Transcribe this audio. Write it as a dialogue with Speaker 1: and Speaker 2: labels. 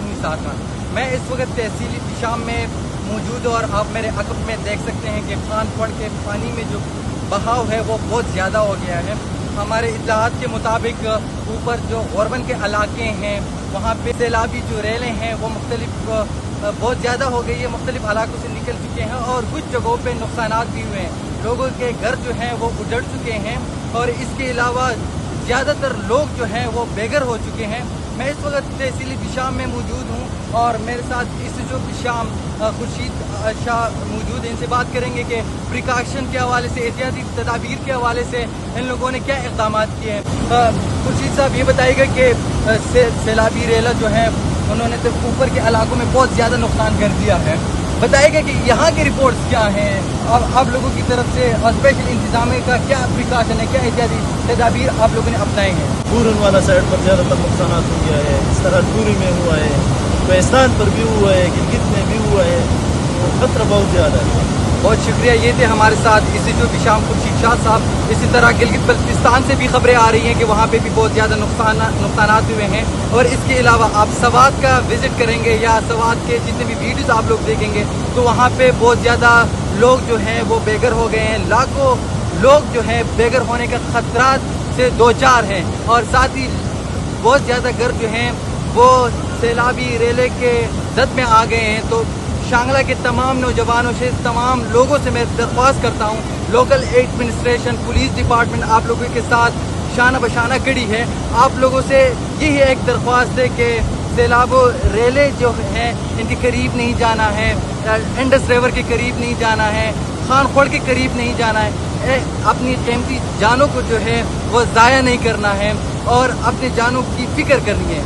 Speaker 1: हूँ साथ। मैं इस वक्त तहसील शाम में मौजूद हूँ और आप मेरे अकब में देख सकते हैं कि खानखोड़ के पानी में जो बहाव है वो बहुत ज़्यादा हो गया है। हमारे इत्तलाआत के मुताबिक ऊपर जो गौरबन के इलाके हैं वहाँ पे सैलाबी जो रेलें हैं वो बहुत ज़्यादा हो गई है, मुख्तलिफ इलाकों से निकल चुके हैं और कुछ जगहों पे नुकसानात भी हुए हैं। लोगों के घर जो हैं वो उजड़ चुके हैं और इसके अलावा ज़्यादातर लोग जो हैं वो बेघर हो चुके हैं। मैं इस वक्त तहसील बिशाम में मौजूद हूँ और मेरे साथ इस जो बिशाम खुर्शीद शाह मौजूद हैं। इनसे बात करेंगे कि प्रिकॉशन के हवाले से, एहतियाती तदाबीर के हवाले से इन लोगों ने क्या इक़दाम किए हैं। खुर्शीद साहब ये बताइएगा कि सैलाबी रेला जो है उन्होंने तो ऊपर के इलाकों में बहुत ज़्यादा नुकसान कर दिया है। बताइएगा कि यहाँ की रिपोर्ट्स क्या हैं और आप लोगों की तरफ से स्पेशल इंतजाम का क्या प्रिकॉशन है, क्या एहतियाती तदाबीर आप लोगों ने अपनाए हैं।
Speaker 2: पूरन वाला साइड पर ज़्यादातर नुकसान हो गया है, इस तरह पूरी में हुआ है, कोहिस्तान पर भी हुआ है, गिलगित में भी हुआ है, तो खतरा बहुत ज़्यादा है।
Speaker 1: बहुत शुक्रिया। ये थे हमारे साथ इसी जो बिशाम खुर्शीद शाह साहब। इसी तरह गिलगित बल्तिस्तान से भी खबरें आ रही हैं कि वहाँ पे भी बहुत ज़्यादा नुकसानात हुए हैं। और इसके अलावा आप सवात का विज़िट करेंगे या सवात के जितने भी वीडियोज़ आप लोग देखेंगे तो वहाँ पे बहुत ज़्यादा लोग जो हैं वो बेघर हो गए हैं। लाखों लोग जो हैं बेघर होने का खतरात से दो चार हैं और साथ ही बहुत ज़्यादा घर जो हैं वो सैलाबी रेले के जद में आ गए हैं। तो शांगला के तमाम नौजवानों से, तमाम लोगों से मैं दरख्वास्त करता हूँ, लोकल एडमिनिस्ट्रेशन, पुलिस डिपार्टमेंट आप लोगों के साथ शाना बशाना खड़ी है। आप लोगों से यही एक दरख्वास्त है कि सैलाबो रेले जो हैं इनके करीब नहीं जाना है, इंडस रिवर के करीब नहीं जाना है, खानखोड़ के करीब नहीं जाना है। अपनी कीमती जानों को जो है वो ज़ाया नहीं करना है और अपने जानों की फ़िक्र करनी है।